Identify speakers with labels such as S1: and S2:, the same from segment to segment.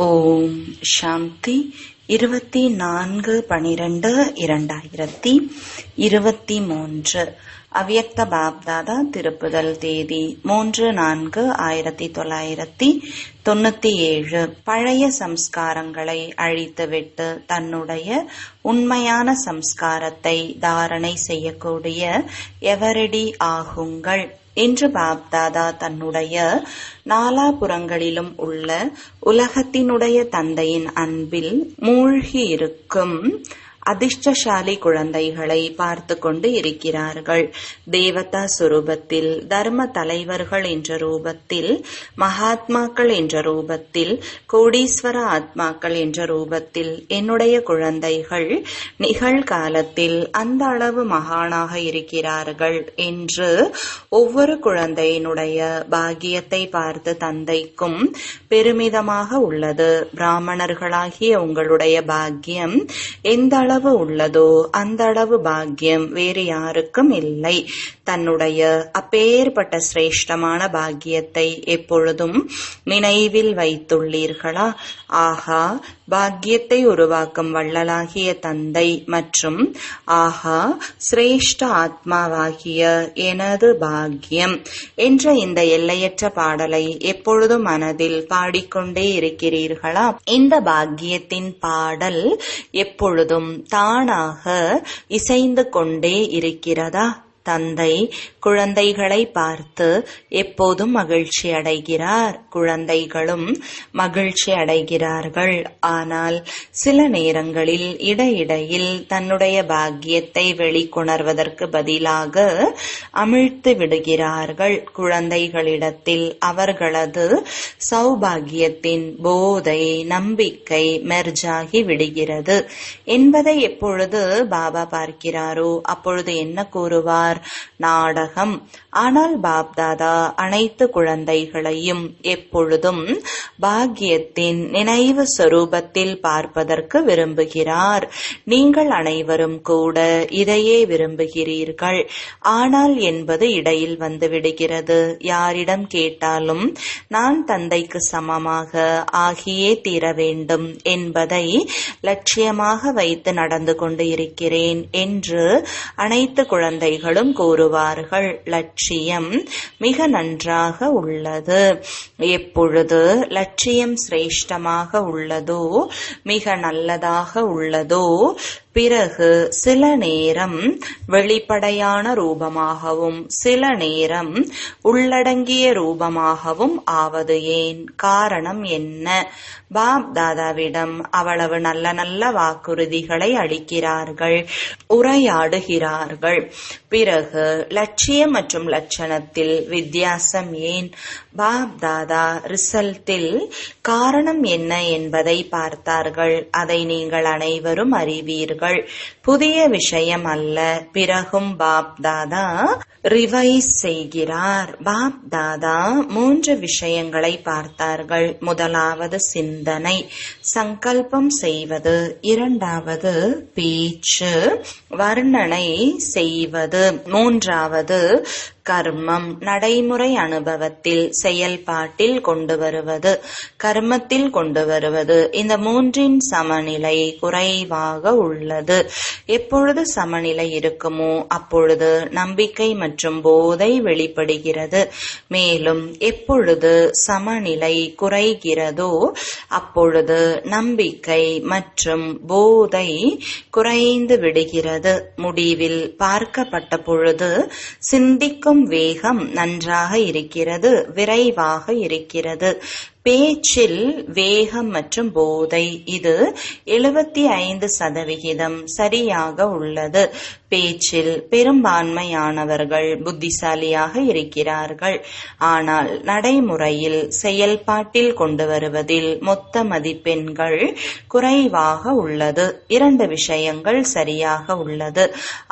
S1: ஓம் சாந்தி 24/12/2023 அவ்யக்த பாப்தாதா திருப்புதல் தேதி 3/4/1997. பழைய சம்ஸ்காரங்களை அழித்துவிட்டு தன்னுடைய உண்மையான சம்ஸ்காரத்தை தாரணை செய்யக்கூடிய எவரடி ஆகுங்கள். இன்று பாப்தாதா தன்னுடைய நாலாபுறங்களிலும் உள்ள உலகத்தினுடைய தந்தையின் அன்பில் மூழ்கியிருக்கும் அதிர்ஷ்டசாலி குழந்தைகளை பார்த்து கொண்டு இருக்கிறார்கள். தேவதா சுரூபத்தில், தர்ம தலைவர்கள் என்ற ரூபத்தில், மகாத்மாக்கள் என்ற ரூபத்தில், கோடீஸ்வர ஆத்மாக்கள் என்ற ரூபத்தில் என்னுடைய குழந்தைகள் நிகழ்காலத்தில் அந்த அளவு மகானாக இருக்கிறார்கள் என்று ஒவ்வொரு குழந்தையினுடைய பாக்கியத்தை பார்த்து தந்தைக்கும் பெருமிதமாக உள்ளது. பிராமணர்களாகிய உங்களுடைய பாக்கியம் எந்த அளவு உள்ளதோ அந்த அளவு பாக்கியம் வேறு யாருக்கும் இல்லை. தன்னுடைய அப்பேற்பட்ட சிரேஷ்டமான பாக்கியத்தை எப்பொழுதும் நினைவில் வைத்துள்ளீர்களா? ஆஹா, பாக்கியத்தை உருவாக்கும் வள்ளலாகிய தந்தை மற்றும் ஆஹா சிரேஷ்ட ஆத்மாவாகிய எனது பாக்கியம் என்ற இந்த எல்லையற்ற பாடலை எப்பொழுதும் மனதில் பாடிக்கொண்டே இருக்கிறீர்களா? இந்த பாக்கியத்தின் பாடல் எப்பொழுதும் தானாக இசைந்து கொண்டே இருக்கிறதா? தந்தை குழந்தைகளை பார்த்து எப்போதும் மகிழ்ச்சி அடைகிறார், குழந்தைகளும் மகிழ்ச்சி அடைகிறார்கள். ஆனால் சில நேரங்களில் இடையிடையில் தன்னுடைய பாக்கியத்தை வெளிக்கொணர்வதற்கு பதிலாக அமிழ்த்து விடுகிறார்கள். குழந்தைகளிடத்தில் அவர்களது சௌபாகியத்தின் போதை, நம்பிக்கை மெர்ஜாகி விடுகிறது என்பதை எப்பொழுது பாபா பார்க்கிறாரோ அப்பொழுது என்ன கூறுவார்? நாடகம். ஆனால் பாப்தாதா அனைத்து குழந்தைகளையும் எப்பொழுதும் பாக்கியத்தின் நினைவு சொரூபத்தில் பார்ப்பதற்கு விரும்புகிறார். நீங்கள் அனைவரும் கூட இதையே விரும்புகிறீர்கள். ஆனால் என்பது இடையில் வந்து விடுகிறது. யாரிடம் கேட்டாலும் நான் தந்தைக்கு சமமாக ஆகியே தீர வேண்டும் என்பதை லட்சியமாக வைத்து நடந்து கொண்டு இருக்கிறேன் என்று அனைத்து குழந்தைகளும் கூறுவார்கள். லட்சியம் மிக நன்றாக உள்ளது. எப்பொழுது லட்சியம் சிரேஷ்டமாக உள்ளதோ, மிக நல்லதாக உள்ளதோ, பிறகு சில நேரம் வெளிப்படையான ரூபமாகவும் சில நேரம் உள்ளடங்கிய ரூபமாகவும் ஆவது ஏன்? காரணம் என்ன? பாப் தாதாவிடம் அவ்வளவு நல்ல நல்ல வாக்குறுதிகளை அளிக்கிறார்கள், உரையாடுகிறார்கள். பிறகு லட்சியம் மற்றும் லட்சணத்தில் வித்தியாசம் ஏன்? பாப் தாதா ரிசல்ட்டில் காரணம் என்ன என்பதை பார்த்தார்கள். அதை நீங்கள் அனைவரும் அறிவீர்கள். புதிய விஷயம் அல்ல. பிறகும் பாப் தாதா ரிவைஸ் செய்கிறார். பாப் தாதா 3 விஷயங்களை பார்த்தார்கள். முதலாவது சிந்தனை, சங்கல்பம் செய்வது. இரண்டாவது பேச்சு, வர்ணனை செய்வது. மூன்றாவது கர்மம், நடைமுறை அனுபவத்தில் செயல்பாட்டில் கொண்டு வருவது, கர்மத்தில் கொண்டு வருவது. இந்த 3இன் சமநிலை குறைவாக உள்ளது. எப்பொழுது சமநிலை இருக்குமோ அப்பொழுது நம்பிக்கை மற்றும் போதை வெளிப்படுகிறது. மேலும் எப்பொழுது சமநிலை குறைகிறதோ அப்பொழுது நம்பிக்கை மற்றும் போதை குறைந்து விடுகிறது. முடிவில் பார்க்கப்பட்ட பொழுது சிந்திக்கும் வேகம் நன்றாக இருக்கிறது, விரைவாக இருக்கிறது. பேச்சில் வேகம் மற்றும் போதை இது 75% சரியாக உள்ளது. பேச்சில் பெரும்பான்மையானவர்கள் புத்திசாலியாக இருக்கிறார்கள். ஆனால் நடைமுறையில் செயல்பாட்டில் கொண்டு வருவதில் மொத்த மதிப்பெண்கள் குறைவாக உள்ளது. 2 விஷயங்கள் சரியாக உள்ளது.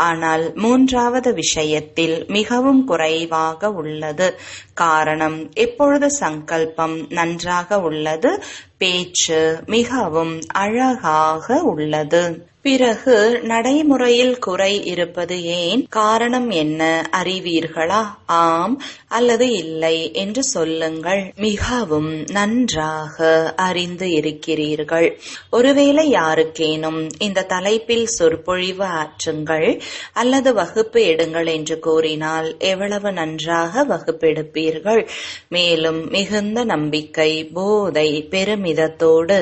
S1: ஆனால் 3வது விஷயத்தில் மிகவும் குறைவாக உள்ளது. காரணம், எப்பொழுது சங்கல்பம் நன்றாக உள்ளது, பேச்சு மிகவும் அழகாக உள்ளது. பிறகு நடைமுறையில் குறை இருப்பது ஏன்? காரணம் என்ன அறிவீர்களா? ஆம் அல்லது இல்லை என்று சொல்லுங்கள். மிகவும் நன்றாக அறிந்து இருக்கிறீர்கள். ஒருவேளை யாருக்கேனும் இந்த தலைப்பில் சொற்பொழிவு ஆற்றுங்கள் அல்லது வகுப்பு எடுங்கள் என்று கூறினால் எவ்வளவு நன்றாக வகுப்பெடுப்பீர்கள். மேலும் மிகுந்த நம்பிக்கை, போதை, பெருமிதத்தோடு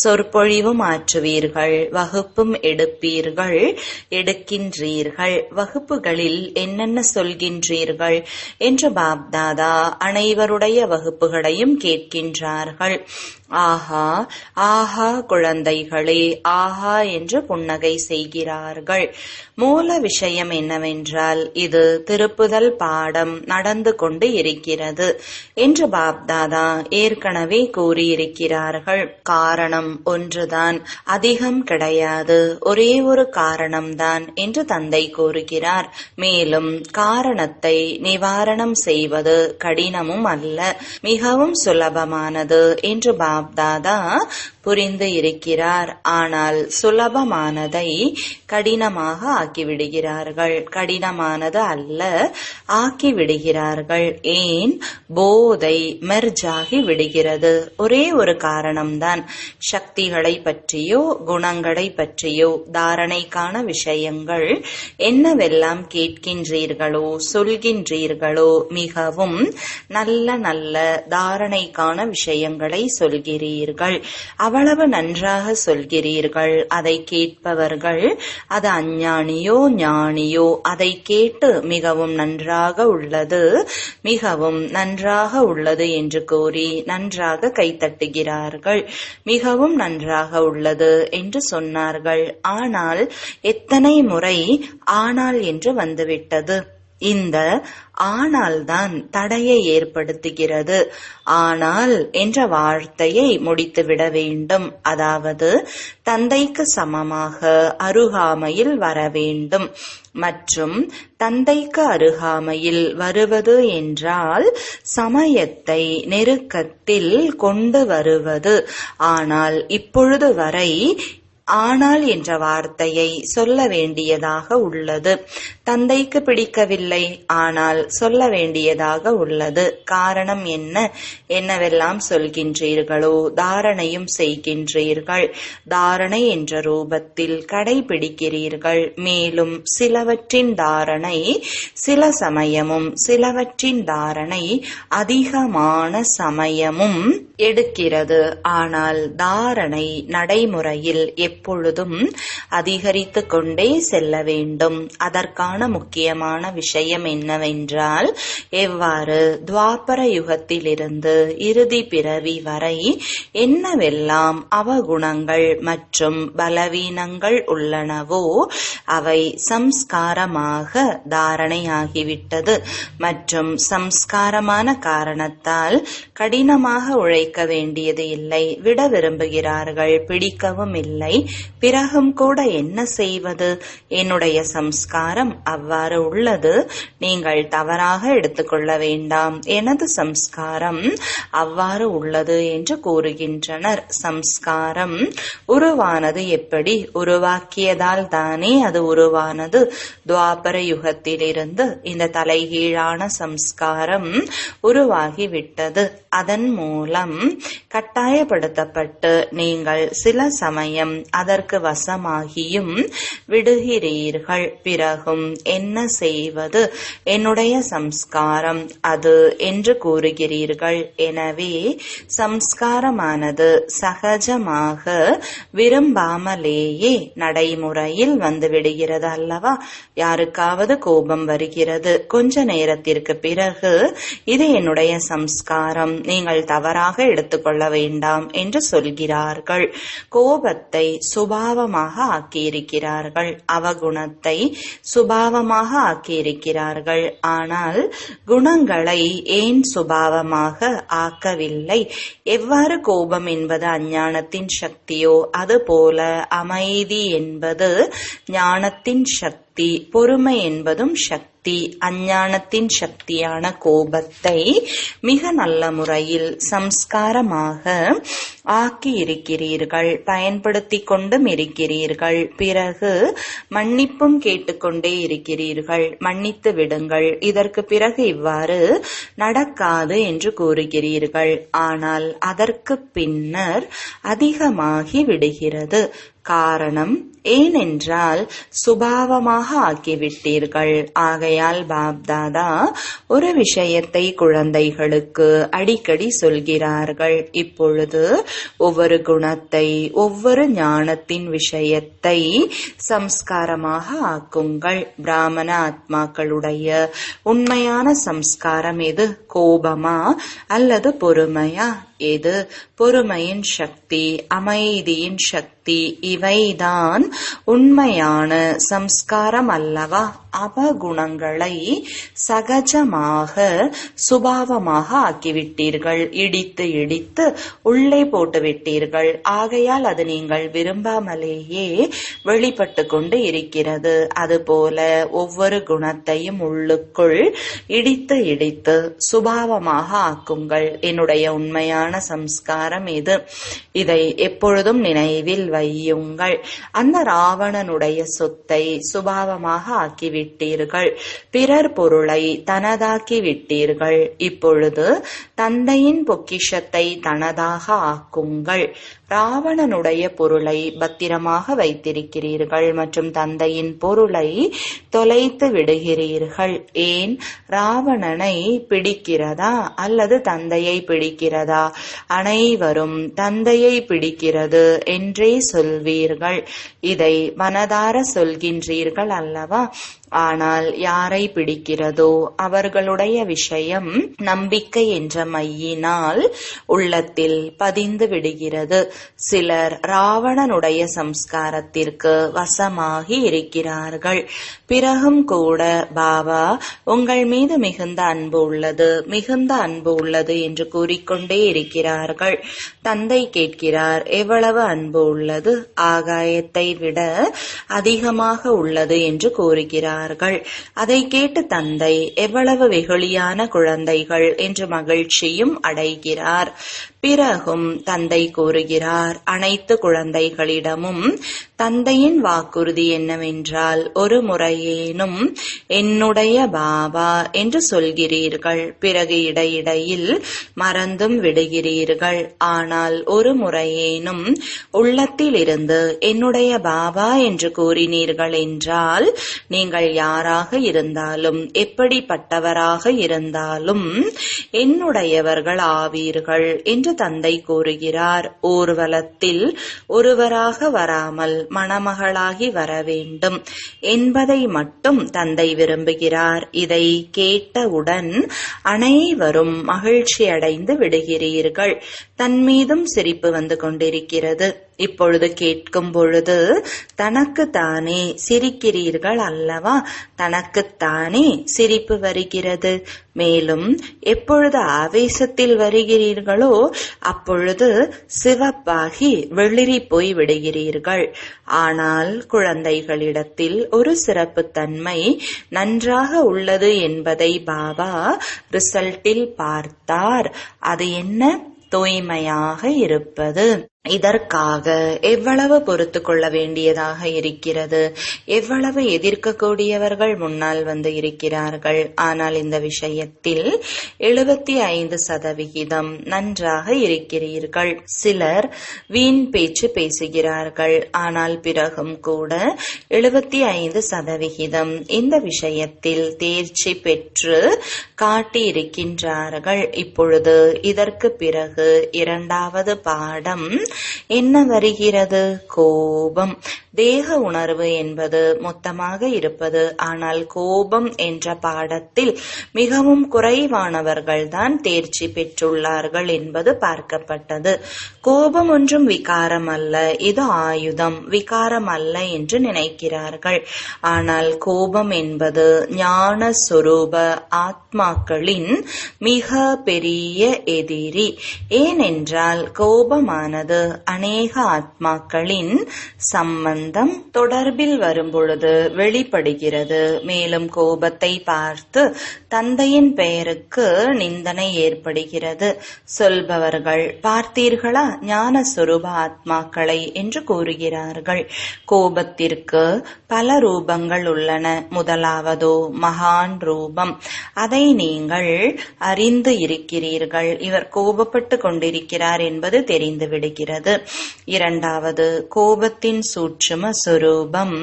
S1: சொற்பொழிவும் ஆற்றுவீர்கள், வகுப்பும் எடுப்பீர்கள், எடுக்கின்றீர்கள். வகுப்புகளில் என்னென்ன சொல்கின்றீர்கள் என்று பாப்தாதா அனைவருடைய வகுப்புகளையும் கேட்கின்றார்கள். ஆஹா ஆஹா குழந்தைகளே, ஆஹா என்று புன்னகை செய்கிறார்கள். மூல விஷயம் என்னவென்றால் இது திருப்புதல் பாடம் நடந்து கொண்டு இருக்கிறது என்று பாப்தாதா ஏற்கனவே கூறியிருக்கிறார்கள். காரணம் ஒன்றுதான், அதிகம் கிடையாது, ஒரே ஒரு காரணம்தான் என்று தந்தை கூறுகிறார். மேலும் காரணத்தை நிவாரணம் செய்வது கடினமும் அல்ல, மிகவும் சுலபமானது என்று பாப்தாதா புரிந்து இருக்கிறார். ஆனால் சுலபமானதை கடினமாக ஆக்கிவிடுகிறார்கள். கடினமானது அல்ல, ஆக்கிவிடுகிறார்கள். ஏன்? போதை மெர்ஜாகி விடுகிறது. ஒரே ஒரு காரணம்தான். சக்திகளை பற்றியோ குணங்களை பற்றியோ தாரணைக்கான விஷயங்கள் என்னவெல்லாம் கேட்கின்றீர்களோ சொல்கின்றீர்களோ மிகவும் நல்ல நல்ல தாரணைக்கான விஷயங்களை சொல்கிறீர்கள். அவ்வளவு நன்றாக சொல்கிறீர்கள். அதை கேட்பவர்கள் அது அஞ்ஞானியோ ஞானியோ அதை கேட்டு மிகவும் நன்றாக உள்ளது, மிகவும் நன்றாக உள்ளது என்று கூறி நன்றாக கைத்தட்டுகிறார்கள். மிகவும் நன்றாக உள்ளது என்று சொன்னார்கள். ஆனால் எத்தனை முறை ஆனால் என்று வந்துவிட்டது. இந்த ஆனால்தான் தடையை ஏற்படுத்துகிறது. ஆனால் என்ற வார்த்தையை முடித்துவிட வேண்டும். அதாவது தந்தைக்கு சமமாக அருகாமையில் வர வேண்டும். மற்றும் தந்தைக்கு அருகாமையில் வருவது என்றால் சமயத்தை நெருக்கத்தில் கொண்டு வருவது. ஆனால் இப்பொழுது வரை ஆனால் என்ற வார்த்தையை சொல்ல வேண்டியதாக உள்ளது. தந்தைக்கு பிடிக்கவில்லை, ஆனால் சொல்ல வேண்டியதாக உள்ளது. காரணம் என்ன? என்னவெல்லாம் சொல்கின்றீர்களோ தாரணையும் செய்கின்றீர்கள். தாரணை என்ற ரூபத்தில் கடைபிடிக்கிறீர்கள். மேலும் சிலவற்றின் தாரணை சில சமயமும் சிலவற்றின் தாரணை அதிகமான சமயமும் எடுக்கிறது. ஆனால் தாரணை நடைமுறையில் எப்பொழுதும் அதிகரித்து கொண்டே செல்ல வேண்டும். அதற்கான முக்கியமான விஷயம் என்னவென்றால் எவ்வாறு துவாபர யுகத்திலிருந்து இறுதி பிறவி வரை என்னவெல்லாம் அவகுணங்கள் மற்றும் பலவீனங்கள் உள்ளனவோ அவை சம்ஸ்காரமாக தாரணையாகிவிட்டது. மற்றும் சம்ஸ்காரமான காரணத்தால் கடினமாக உழைக்க வேண்டியது இல்லை, விட விரும்புகிறார்கள், பிடிக்கவும் இல்லை. பிறகும் கூட என்ன செய்வது? என்னுடைய சம்ஸ்காரம் அவ்வாறு உள்ளது, நீங்கள் தவறாக எடுத்துக்கொள்ள வேண்டாம், எனது சம்ஸ்காரம் அவ்வாறு உள்ளது என்று கூறுகின்றனர். சம்ஸ்காரம் உருவானது எப்படி? உருவாக்கியதால் தானே அது உருவானது. துவாபர யுகத்திலிருந்து இந்த தலைகீழான சம்ஸ்காரம் உருவாகிவிட்டது. அதன் மூலம் கட்டாயப்படுத்தப்பட்டு நீங்கள் சில சமயம் அதற்கு வசமாகியும் விடுகிறீர்கள். பிறகும் என்ன செய்வது? என்னுடைய சம்ஸ்காரம் அது என்று கூறுகிறீர்கள். எனவே சம்ஸ்காரமானது சகஜமாக விரும்பாமலேயே நடைமுறையில் வந்துவிடுகிறது அல்லவா? யாருக்காவது கோபம் வருகிறது. கொஞ்ச நேரத்திற்கு பிறகு இது என்னுடைய சம்ஸ்காரம், நீங்கள் தவறாக எடுத்துக்கொள்ள வேண்டாம் என்று சொல்கிறார்கள். கோபத்தை சுபாவமாக ஆக்கியிருக்கிறார்கள், அவகுணத்தை சுபாவமாக ஆக்கியிருக்கிறார்கள். ஆனால் குணங்களை ஏன் சுபாவமாக ஆக்கவில்லை? எவ்வாறு கோபம் என்பது அஞ்ஞானத்தின் சக்தியோ அதுபோல அமைதி என்பது ஞானத்தின் சக்தி. சக்தி, பொறுமை என்பதும் சக்தி. அஞ்ஞானத்தின் சக்தியான கோபத்தை மிக நல்ல முறையில் சம்ஸ்காரமாக ஆக்கி இருக்கிறீர்கள், பயன்படுத்தி கொண்டும் இருக்கிறீர்கள். பிறகு மன்னிப்பும் கேட்டுக்கொண்டே இருக்கிறீர்கள். மன்னித்து விடுங்கள், இதற்கு பிறகு இவ்வாறு நடக்காது என்று கூறுகிறீர்கள். ஆனால் அதற்கு பின்னர் அதிகமாகி விடுகிறது. காரணம் ஏனென்றால் சுபாவமாக ஆக்கிவிட்டீர்கள். ஆகையால் பாப்தாதா ஒரு விஷயத்தை குழந்தைகளுக்கு அடிக்கடி சொல்கிறார்கள். இப்பொழுது ஒவ்வொரு குணத்தை, ஒவ்வொரு ஞானத்தின் விஷயத்தை சம்ஸ்காரமாக ஆக்குங்கள். பிராமண ஆத்மாக்களுடைய உண்மையான சம்ஸ்காரம் எது? கோபமா அல்லது பொறுமையா? எது? பொறுமையின் சக்தி, அமைதியின் சக்தி. இவைதான் உண்மையான சம்ஸ்காரம் அல்லவா? அபகுணங்களை சகஜமாக சுபாவமாக ஆக்கிவிட்டீர்கள். இடித்து இடித்து உள்ளே போட்டுவிட்டீர்கள். ஆகையால் அது நீங்கள் விரும்பாமலேயே வெளிப்பட்டு கொண்டு இருக்கிறது. அதுபோல ஒவ்வொரு குணத்தையும் உள்ளுக்குள் இடித்து இடித்து சுபாவமாக ஆக்குங்கள். என்னுடைய உண்மையான சம்ஸ்காரம் இது. இதை எப்பொழுதும் நினைவில் வையுங்கள். அந்த ராவணனுடைய சொத்தை சுபாவமாக ஆக்கிவிட்டீர்கள். பிறர் பொருளை தனதாக்கி விட்டீர்கள். இப்பொழுது தந்தையின் பொக்கிஷத்தை தனதாக ஆக்குங்கள். ராவணனுடைய பொருளை பத்திரமாக வைத்திருக்கிறீர்கள் மற்றும் தந்தையின் பொருளை தொலைத்து விடுகிறீர்கள். ஏன்? ராவணனை பிடிக்கிறதா அல்லது தந்தையை பிடிக்கிறதா? அனைவரும் தந்தையை பிடிக்கிறது என்றே சொல்வீர்கள். இதை மனதார சொல்கின்றீர்கள் அல்லவா? ஆனால் யாரை பிடிக்கிறதோ அவர்களுடைய விஷயம் நம்பிக்கை என்ற மையினால் உள்ளத்தில் பதிந்து விடுகிறது. சிலர் ராவணனுடைய சம்ஸ்காரத்திற்கு வசமாகி இருக்கிறார்கள். பிறகும் கூட பாபா உங்கள் மீது மிகுந்த அன்பு உள்ளது, மிகுந்த அன்பு உள்ளது என்று கூறிக்கொண்டே இருக்கிறார்கள். தந்தை கேட்கிறார், எவ்வளவு அன்பு உள்ளது? ஆகாயத்தை விட அதிகமாக உள்ளது என்று கூறுகிறார். அதை கேட்டு தந்தை எவ்வளவு வெகுளியான குழந்தைகள் என்று மகிழ்ச்சியும் அடைகிறார். பிறகும் தந்தை கூறுகிறார், அனைத்து குழந்தைகளிடமும் தந்தையின் வாக்குறுதி என்னவென்றால், ஒரு முறையேனும் என்னுடைய பாபா என்று சொல்கிறீர்கள். பிறகு இடையிடையில் மறந்தும் விடுகிறீர்கள். ஆனால் ஒரு முறையேனும் உள்ளத்தில் இருந்து என்னுடைய பாபா என்று கூறினீர்கள் என்றால், நீங்கள் யாராக இருந்தாலும், எப்படிப்பட்டவராக இருந்தாலும் என்னுடையவர்கள் ஆவீர்கள் என்று தந்தை கூறுகிறார். ஊர்வலத்தில் ஒருவராக வராமல் மணமகளாகி வர வேண்டும் என்பதை மட்டும் தந்தை விரும்புகிறார். இதை கேட்டவுடன் அனைவரும் மகிழ்ச்சி அடைந்து விடுகிறீர்கள். தன் மீதும் சிரிப்பு வந்து கொண்டிருக்கிறது. இப்பொழுது கேட்கும் பொழுது தனக்குத்தானே சிரிக்கிறீர்கள் அல்லவா? தனக்குத்தானே சிரிப்பு வருகிறது. மேலும் எப்பொழுது ஆவேசத்தில் வருகிறீர்களோ அப்பொழுது சிவப்பாகி வெளிரி போய் விடுகிறீர்கள். ஆனால் குழந்தைகளிடத்தில் ஒரு சிறப்புத்தன்மை நன்றாக உள்ளது என்பதை பாபா ரிசல்ட்டில் பார்த்தார். அது என்ன? தூய்மையாக இருப்பது. இதற்காக எவ்வளவு பொறுத்து கொள்ள வேண்டியதாக இருக்கிறது, எவ்வளவு எதிர்க்கக்கூடியவர்கள் முன்னால் வந்து இருக்கிறார்கள். ஆனால் இந்த விஷயத்தில் 75% நன்றாக இருக்கிறீர்கள். சிலர் வீண் பேச்சு பேசுகிறார்கள். ஆனால் பிறகும் கூட 75% இந்த விஷயத்தில் தேர்ச்சி பெற்று காட்டியிருக்கின்றார்கள். இப்பொழுது இதற்கு பிறகு இரண்டாவது பாடம் என்ன வருகிறது? கோபம். தேக உணர்வு என்பது மொத்தமாக இருப்பது. ஆனால் கோபம் என்ற பாடத்தில் மிகவும் குறைவானவர்கள்தான் தேர்ச்சி பெற்றுள்ளார்கள் என்பது பார்க்கப்பட்டது. கோபம் ஒன்றும் விகாரம் அல்ல, இது ஆயுதம், விகாரம் அல்ல என்று நினைக்கிறார்கள். ஆனால் கோபம் என்பது ஞான சொரூப ஆத்ம ஆத்மாக்களின் மிக பெரிய எதிரி. ஏனென்றால் கோபமானது அநேக ஆத்மாக்களின் சம்பந்தம் தொடர்பில் வரும்பொழுது வெளிப்படுகிறது. மேலும் கோபத்தை பார்த்து தந்தையின் பெயருக்கு நிந்தனை ஏற்படுகிறது. சொல்பவர்கள் பார்த்தீர்களா ஞான சொரூப ஆத்மாக்களை என்று கூறுகிறார்கள். கோபத்திற்கு பல ரூபங்கள் உள்ளன. முதலாவதோ மகான் ரூபம். அதை நீங்கள் அறிந்து இருக்கிறீர்கள். இவர் கோபப்பட்டு கொண்டிருக்கிறார் என்பது தெரிந்து விடுகிறது. இரண்டாவது கோபத்தின் சூட்சும சொரூபம்.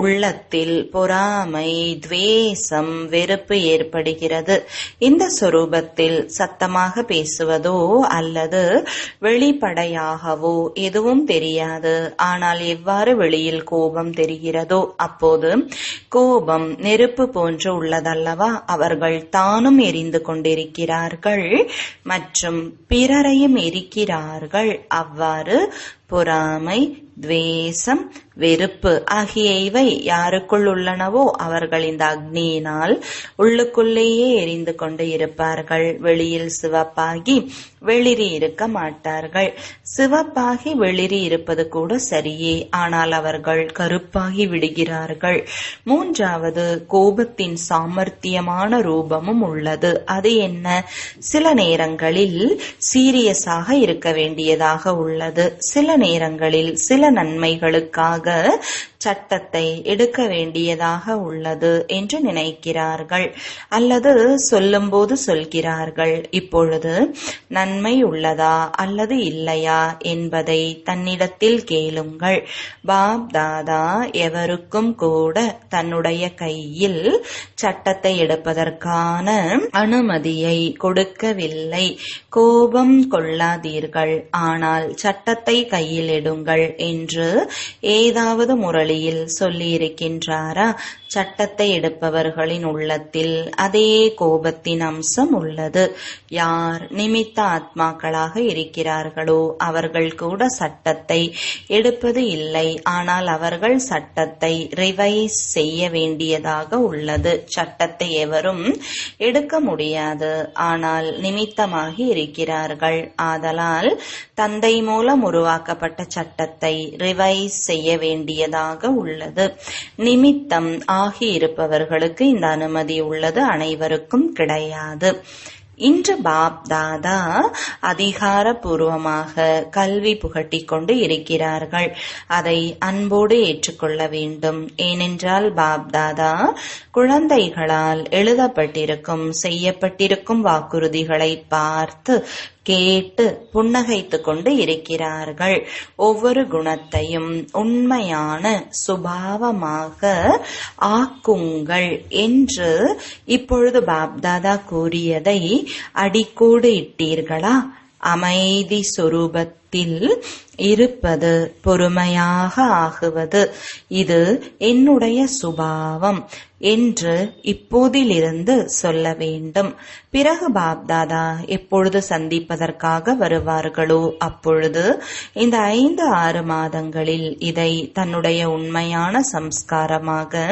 S1: உள்ளத்தில் பொறாமை, துவேஷம், வெறுப்பு ஏற்படுகிறது. இந்த சொரூபத்தில் சத்தமாக பேசுவதோ அல்லது வெளிப்படையாகவோ எதுவும் தெரியாது. ஆனால் எவ்வாறு வெளியில் கோபம் தெரிகிறதோ அப்போது கோபம் நெருப்பு போன்று உள்ளதல்லவா? அவர்கள் தானும் எரிந்து கொண்டிருக்கிறார்கள் மற்றும் பிறரையும் எரிக்கிறார்கள். அவ்வாறு பொறாமை, துவேஷம், வெறுப்பு ஆகிய இவை யாருக்குள் உள்ளனவோ அவர்கள் இந்த அக்னியினால் உள்ளுக்குள்ளேயே எரிந்து கொண்டு இருப்பார்கள். வெளியில் சிவப்பாகி வெளிரி இருக்க மாட்டார்கள். சிவப்பாகி வெளிரி இருப்பது கூட சரியே, ஆனால் அவர்கள் கருப்பாகி விடுகிறார்கள். மூன்றாவது கோபத்தின் சாமர்த்தியமான ரூபமும் உள்ளது. அது என்ன? சில நேரங்களில் சீரியஸாக இருக்க வேண்டியதாக உள்ளது. சில நேரங்களில் சில நன்மைகளுக்காக சட்டத்தை எடுக்க வேண்டியதாக உள்ளது என்று நினைக்கிறார்கள். அல்லது சொல்லும்போது சொல்கிறார்கள், இப்பொழுது நன்மை உள்ளதா அல்லது இல்லையா என்பதை தன்னிடத்தில் கேளுங்கள். பாப் தாதா எவருக்கும் கூட தன்னுடைய கையில் சட்டத்தை எடுப்பதற்கான அனுமதியை கொடுக்கவில்லை. கோபம் கொள்ளாதீர்கள், ஆனால் சட்டத்தை கையில் எடுங்கள் என்று ஏதாவது முரளியில் சொல்லியிருக்கின்றாரா? சட்டத்தை எடுப்பவர்களின் உள்ளத்தில் அதே கோபத்தின் அம்சம் உள்ளது. யார் நிமித்த ஆத்மாக்களாக இருக்கிறார்களோ அவர்கள் கூட சட்டத்தை எடுப்பது இல்லை. ஆனால் அவர்கள் சட்டத்தை ரிவைஸ் செய்ய வேண்டியதாக உள்ளது. சட்டத்தை எவரும் எடுக்க முடியாது, ஆனால் நிமித்தமாகி இருக்கிறார்கள். ஆதலால் தந்தை மூலம் உருவாக்கப்பட்ட சட்டத்தை ரிவைஸ் செய்ய வேண்டியதாக உள்ளது. நிமித்தம் ஆகி இருப்பவர்களுக்கு இந்த அனுமதி உள்ளது, அனைவருக்கும் கிடையாது. இன்று பாப் தாதா அதிகாரபூர்வமாக கல்வி புகட்டிக் கொண்டு இருக்கிறார்கள். அதை அன்போடு ஏற்றுக்கொள்ள வேண்டும். ஏனென்றால் பாப் தாதா குழந்தைகளால் எழுதப்பட்டிருக்கும் செய்யப்பட்டிருக்கும் வாக்குறுதிகளை பார்த்து கேட்டு புன்னகைத்து கொண்டு இருக்கிறார்கள். ஒவ்வொரு குணத்தையும் உண்மையான சுபாவமாக ஆக்குங்கள் என்று இப்பொழுது பாப்தாதா கூறியதை அடிக்கோடு இட்டீர்களா? அமைதி சொரூபத்தில் இருப்பது, பொறுமையாக ஆகுவது, இது என்னுடைய சுபாவம் என்று இப்போதிலிருந்து சொல்ல வேண்டும். பிறகு பாப்தாதா எப்பொழுது சந்திப்பதற்காக வருவார்களோ அப்பொழுது இந்த 5-6 மாதங்களில் இதை தன்னுடைய உண்மையான சம்ஸ்காரமாக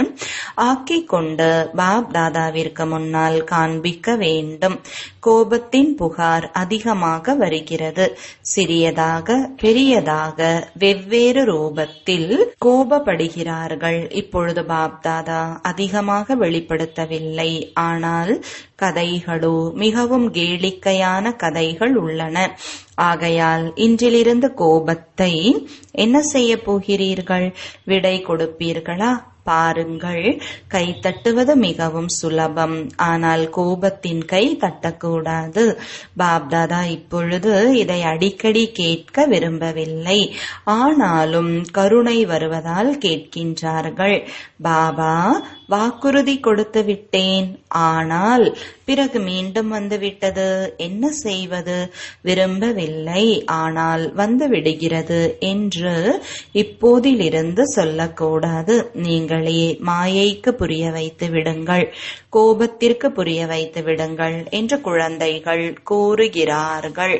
S1: ஆக்கிக் கொண்டு பாப்தாதாவிற்கு முன்னால் காண்பிக்க வேண்டும். கோபத்தின் புகார் அதிகமாக வருகிறது. சிறியதாக பெரியதாக வெவ்வேறு ரூபத்தில் கோபப்படுகிறார்கள். இப்பொழுது பாப்தாதா அதிகமாக வெளிப்படுத்தவில்லை, ஆனால் கதைகளோ மிகவும் கேளிக்கையான கதைகள் உள்ளன. ஆகையால் இன்றிலிருந்து கோபத்தை என்ன செய்ய போகிறீர்கள்? விடை கொடுப்பீர்களா? பாருங்கள், கை தட்டுவது மிகவும் சுலபம், ஆனால் கோபத்தின் கை தட்டக்கூடாது. பாப்தாதா இப்பொழுது இதை அடிக்கடி கேட்க விரும்பவில்லை, ஆனாலும் கருணை வருவதால் கேட்கின்றார்கள். பாபா வாக்குறுதி கொடுத்து விட்டேன், ஆனால் பிறகு மீண்டும் வந்துவிட்டது, என்ன செய்வது? விரும்பவில்லை, ஆனால் வந்து விடுகிறது என்று இப்போதிலிருந்து சொல்லக்கூடாது. நீங்களே மாயைக்கு புரிய வைத்து விடுங்கள், கோபத்திற்கு புரிய வைத்து விடுங்கள் என்று குழந்தைகள் கூறுகிறார்கள்.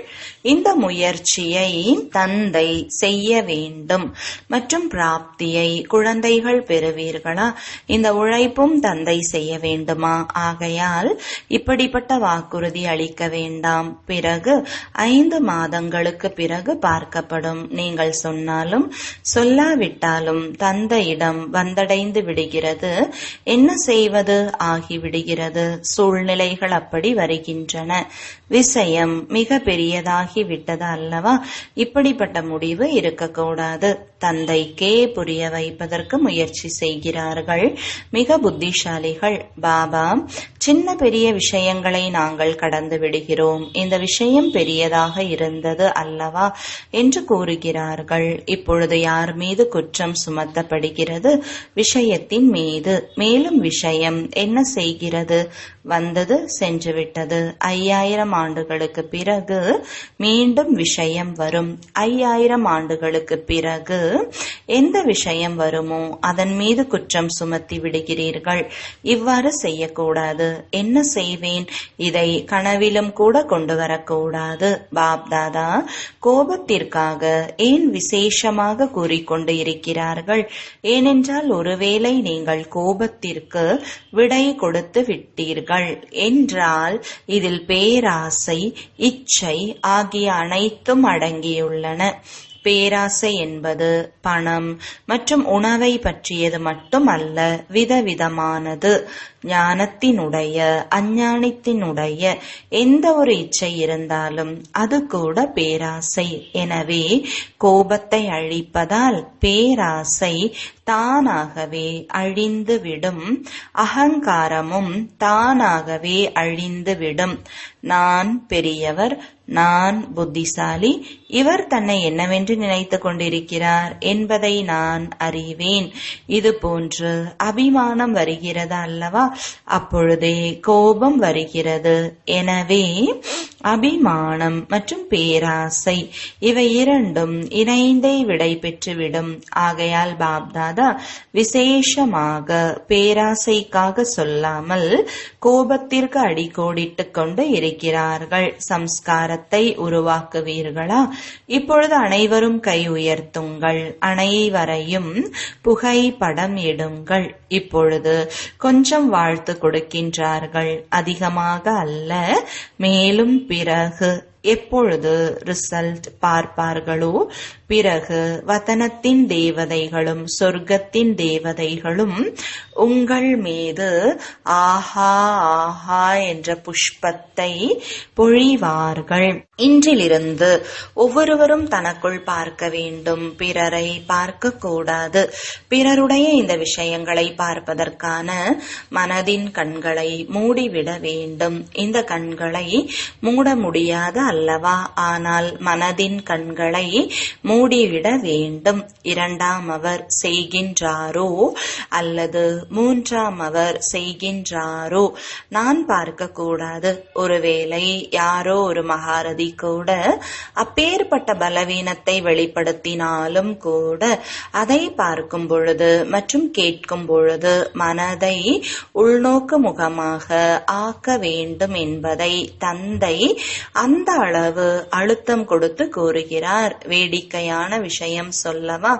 S1: இந்த முயற்சியை தந்தை செய்ய வேண்டும் மற்றும் பிராப்தியை குழந்தைகள் பெறுவீர்களா? இந்த உழைப்பும் தந்தை செய்ய வேண்டுமா? ஆகையால் இப்படிப்பட்ட வாக்குறுதி அளிக்க வேண்டாம். பிறகு 5 மாதங்களுக்கு பிறகு பார்க்கப்படும். நீங்கள் சொன்னாலும் சொல்லாவிட்டாலும் தந்தையிடம் வந்தடைந்து விடுகிறது. என்ன செய்வது ஆகிவிடுகிறது. சூழ்நிலைகள் அப்படி வருகின்றன. விஷயம் மிக பெரியதாகி விட்டது அல்லவா? இப்படிப்பட்ட முடிவு இருக்கக்கூடாது. தந்தைக்கே புரிய வைப்பதற்கு முயற்சி செய்கிறார்கள். மிக புத்திசாலிகள். பாபா, சின்ன பெரிய விஷயங்களை நாங்கள் கடந்து விடுகிறோம், இந்த விஷயம் பெரியதாக இருந்தது அல்லவா என்று கூறுகிறார்கள். இப்பொழுது யார் மீது குற்றம் சுமத்தப்படுகிறது? விஷயத்தின் மீது. மேலும் விஷயம் என்ன செய்கிறது? வந்தது சென்றுவிட்டது. 5000 ஆண்டுகளுக்கு பிறகு மீண்டும் விஷயம் வரும். 5000 ஆண்டுகளுக்கு பிறகு எந்த விஷயம் வருமோ அதன் மீது குற்றம் சுமத்தி விடுகிறீர்கள். இவ்வாறு செய்யக்கூடாது. என்ன செய்வேன்? இதை கனவிலும் கூட கொண்டு வரக்கூடாது. பாப்தாதா கோபத்திற்காக ஏன் விசேஷமாக கூறிக்கொண்டு இருக்கிறார்கள்? ஏனென்றால் ஒருவேளை நீங்கள் கோபத்திற்கு விடை கொடுத்து விட்டீர்கள் என்றால் இதில் பேராசை, இச்சை ஆகிய அனைத்தும் அடங்கியுள்ளன. பேராசை என்பது பணம் மற்றும் உணவை பற்றியது மட்டும் அல்ல, விதவிதமானது. ஞானத்தினுடைய அஞ்ஞானத்தினுடைய எந்த ஒரு இச்சை இருந்தாலும் அது கூட பேராசை. எனவே கோபத்தை அழிப்பதால் பேராசை தானாகவே அழிந்துவிடும். அகங்காரமும் தானாகவே அழிந்துவிடும். நான் பெரியவர், நான் புத்திசாலி, இவர் தன்னை என்னவென்று நினைத்து கொண்டிருக்கிறார் என்பதை நான் அறிவேன். இது போன்று அபிமானம் வருகிறது அல்லவா? அப்பொழுதே கோபம் வருகிறது. எனவே அபிமானம் மற்றும் பேராசை இவை இரண்டும் இணைந்தே விடை பெற்றுவிடும். ஆகையால் பாப்தாதா விசேஷமாக பேராசைக்காக சொல்லாமல் கோபத்திற்கு அடிக்கோடிட்டுக் கொண்டு இருக்கிறார்கள். சம்ஸ்காரத்தை உருவாக்குவீர்களா? இப்பொழுது அனைவரும் கை உயர்த்துங்கள். அனைவரையும் புகைப்படம் எடுங்கள். இப்பொழுது கொஞ்சம் வாழ்த்து கொடுக்கின்றார்கள், அதிகமாக அல்ல. மேலும் பிறகு எப்பொழுது ரிசல்ட் பார்ப்பார்களோ பிறகு வதனத்தின் தேவதைகளும் சொர்க்கத்தின் தேவதைகளும் உங்கள் மீது ஆஹா ஆஹா என்ற புஷ்பத்தை பொழிவார்கள். இன்றிலிருந்து ஒவ்வொருவரும் தனக்குள் பார்க்க வேண்டும், பிறரை பார்க்க கூடாது. பிறருடைய இந்த விஷயங்களை பார்ப்பதற்கான மனதின் கண்களை மூடிவிட வேண்டும். இந்த கண்களை மூட முடியாது அல்லவா? ஆனால் மனதின் கண்களை மூடிவிட வேண்டும். 2ஆம் அவர் செய்கின்றாரோ அல்லது 3ஆம் அவர் செய்கின்றாரோ நான் பார்க்க கூடாது. ஒருவேளை யாரோ ஒரு மகாரதி கூட அப்பேற்பட்ட பலவீனத்தை வெளிப்படுத்தினாலும் கூட அதை பார்க்கும் பொழுது மற்றும் கேட்கும் பொழுது மனதை உள்நோக்கு முகமாக ஆக்க வேண்டும் என்பதை தந்தை அந்த அளவு அழுத்தம் கொடுத்து கூறுகிறார். வேடிக்கையான விஷயம் சொல்லவா?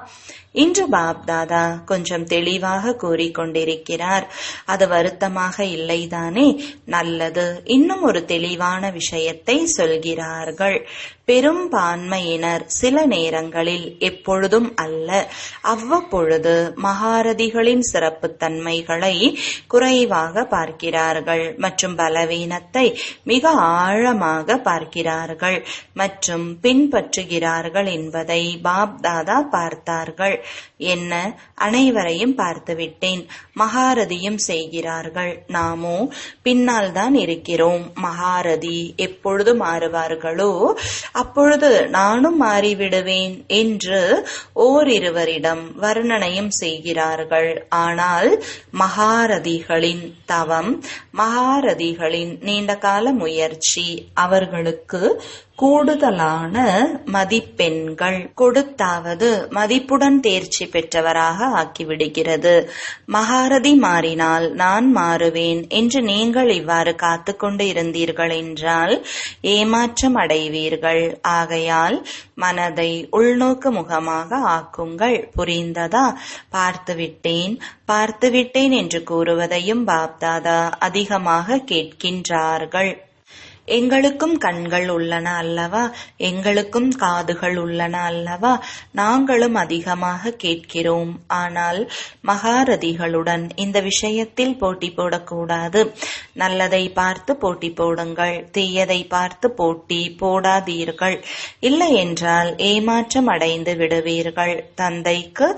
S1: இன்று பாப்தாதா கொஞ்சம் தெளிவாக கூறிக்கொண்டிருக்கிறார். அது வருத்தமாக இல்லைதானே? நல்லது. இன்னும் ஒரு தெளிவான விஷயத்தை சொல்கிறார்கள். பெரும்பான்மையினர் சில நேரங்களில், எப்பொழுதும் அல்ல, அவ்வப்பொழுது மகாரதிகளின் சிறப்புத்தன்மைகளை குறைவாக பார்க்கிறார்கள் மற்றும் பலவீனத்தை மிக ஆழமாக பார்க்கிறார்கள் மற்றும் பின்பற்றுகிறார்கள் என்பதை பாப்தாதா பார்த்தார்கள். என்ன, அனைவரையும் பார்த்துவிட்டேன். மகாரதியும் செய்கிறார்கள், நாமோ பின்னால் தான் இருக்கிறோம். மகாரதி எப்பொழுது மாறுவார்களோ அப்பொழுது நானும் மாறிவிடுவேன் என்று ஓரிருவரிடம் வர்ணனையும் செய்கிறார்கள். ஆனால் மகாரதிகளின் தவம், மகாரதிகளின் நீண்டகால முயற்சி அவர்களுக்கு கூடுதலான மதிப்பெண்கள் கொடுத்தாவது மதிப்புடன் தேர்ச்சி பெற்றவராக ஆக்கிவிடுகிறது. மகாரதி மாறினால் நான் மாறுவேன் என்று நீங்கள் இவ்வாறு காத்துக்கொண்டு இருந்தீர்கள் என்றால் ஏமாற்றம் அடைவீர்கள். ஆகையால் மனதை உள்நோக்கு முகமாக ஆக்குங்கள். புரிந்ததா? பார்த்துவிட்டேன் என்று கூறுவதையும் பாப்தாதா அதிகமாக கேட்கின்றார்கள். எங்களுக்கும் கண்கள் உள்ளன அல்லவா, எங்களுக்கும் காதுகள் உள்ளன அல்லவா, நாங்களும் அதிகமாக கேட்கிறோம். ஆனால் மகாரதிகளுடன் இந்த விஷயத்தில் போட்டி போடக்கூடாது. நல்லதை பார்த்து போட்டி போடுங்கள், தீயதை பார்த்து போட்டி போடாதீர்கள். இல்லை என்றால் ஏமாற்றம் அடைந்து விடுவீர்கள். தந்தைக்கு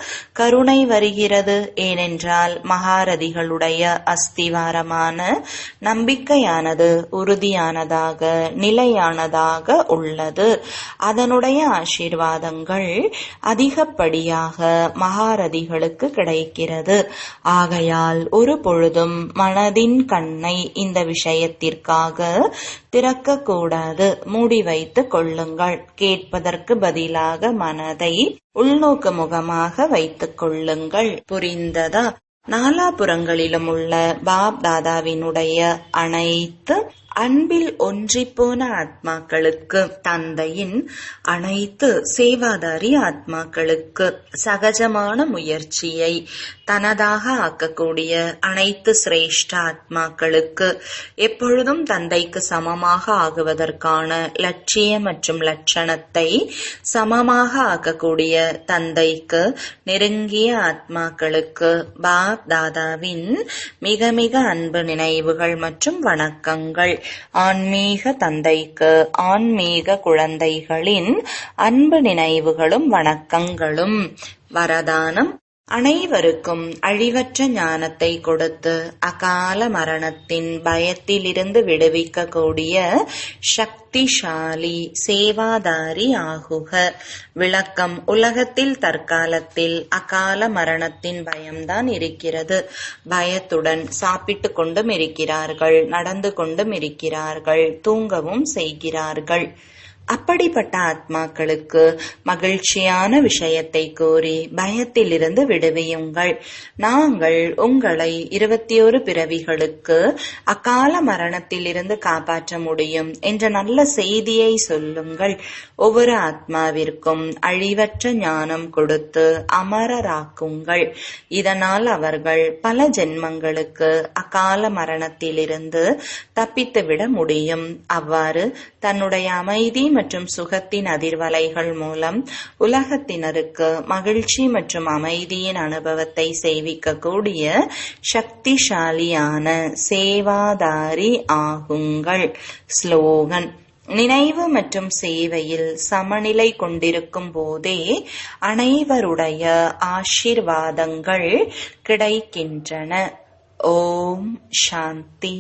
S1: கருணை வருகிறது. ஏனென்றால் மகாரதிகளுடைய அஸ்திவாரமான நம்பிக்கையானது உறுதியானது, நிலையானதாக உள்ளது. அதனுடைய ஆசீர்வாதங்கள் அதிகப்படியாக மகாரதிகளுக்கு கிடைக்கிறது. ஆகையால் ஒரு பொழுதும் மனதின் கண்ணை இந்த விஷயத்திற்காக திறக்கக்கூடாது. மூடி வைத்துக் கொள்ளுங்கள். கேட்பதற்கு பதிலாக மனதை உள்நோக்கு முகமாக வைத்துக் கொள்ளுங்கள். புரிந்ததா? நாலாபுறங்களிலும் உள்ள பாப் தாதாவினுடைய அனைத்து அன்பில் ஒன்றிப்போன ஆத்மாக்களுக்கு, தந்தையின் அனைத்து சேவாதாரி ஆத்மாக்களுக்கு, சகஜமான முயற்சியை தனதாக ஆக்கக்கூடிய அனைத்து சிரேஷ்ட ஆத்மாக்களுக்கு, எப்பொழுதும் தந்தைக்கு சமமாக ஆகுவதற்கான லட்சிய மற்றும் லட்சணத்தை சமமாக ஆக்கக்கூடிய தந்தைக்கு நெருங்கிய ஆத்மாக்களுக்கு பாப் தாதாவின் மிக மிக அன்பு நினைவுகள் மற்றும் வணக்கங்கள். ஆன்மீக தந்தைக்கு ஆன்மீக குழந்தைகளின் அன்பு நினைவுகளும் வணக்கங்களும். வரதானம்: அனைவருக்கும் அழிவற்ற ஞானத்தை கொடுத்து அகால மரணத்தின் பயத்திலிருந்து விடுவிக்கக்கூடிய சக்திசாலி சேவாதாரி ஆகுக. விளக்கம்: உலகத்தில் தற்காலத்தில் அகால மரணத்தின் பயம்தான் இருக்கிறது. பயத்துடன் சாப்பிட்டு கொண்டும் இருக்கிறார்கள், நடந்து கொண்டும் இருக்கிறார்கள், தூங்கவும் செய்கிறார்கள். அப்படிப்பட்ட ஆத்மாக்களுக்கு மகிழ்ச்சியான விஷயத்தை கூறி பயத்திலிருந்து விடுவியுங்கள். நாங்கள் உங்களை 21 பிறவிகளுக்கு அகால மரணத்திலிருந்து காப்பாற்ற முடியும் என்ற நல்ல செய்தியை சொல்லுங்கள். ஒவ்வொரு ஆத்மாவிற்கும் அழிவற்ற ஞானம் கொடுத்து அமரராக்குங்கள். இதனால் அவர்கள் பல ஜென்மங்களுக்கு அகால மரணத்திலிருந்து தப்பித்துவிட முடியும். அவ்வாறு தன்னுடைய அமைதி மற்றும் சுகத்தின் அதிர்வலைகள் மூலம் உலகத்தினருக்கு மகிழ்ச்சி மற்றும் அமைதியின் அனுபவத்தை செய்விக்கக்கூடிய சக்திசாலியான சேவாதாரி ஆகுங்கள். ஸ்லோகன்: நினைவு மற்றும் சேவையில் சமநிலை கொண்டிருக்கும் போதே அனைவருடைய ஆசீர்வாதங்கள் கிடைக்கின்றன. ஓம் சாந்தி.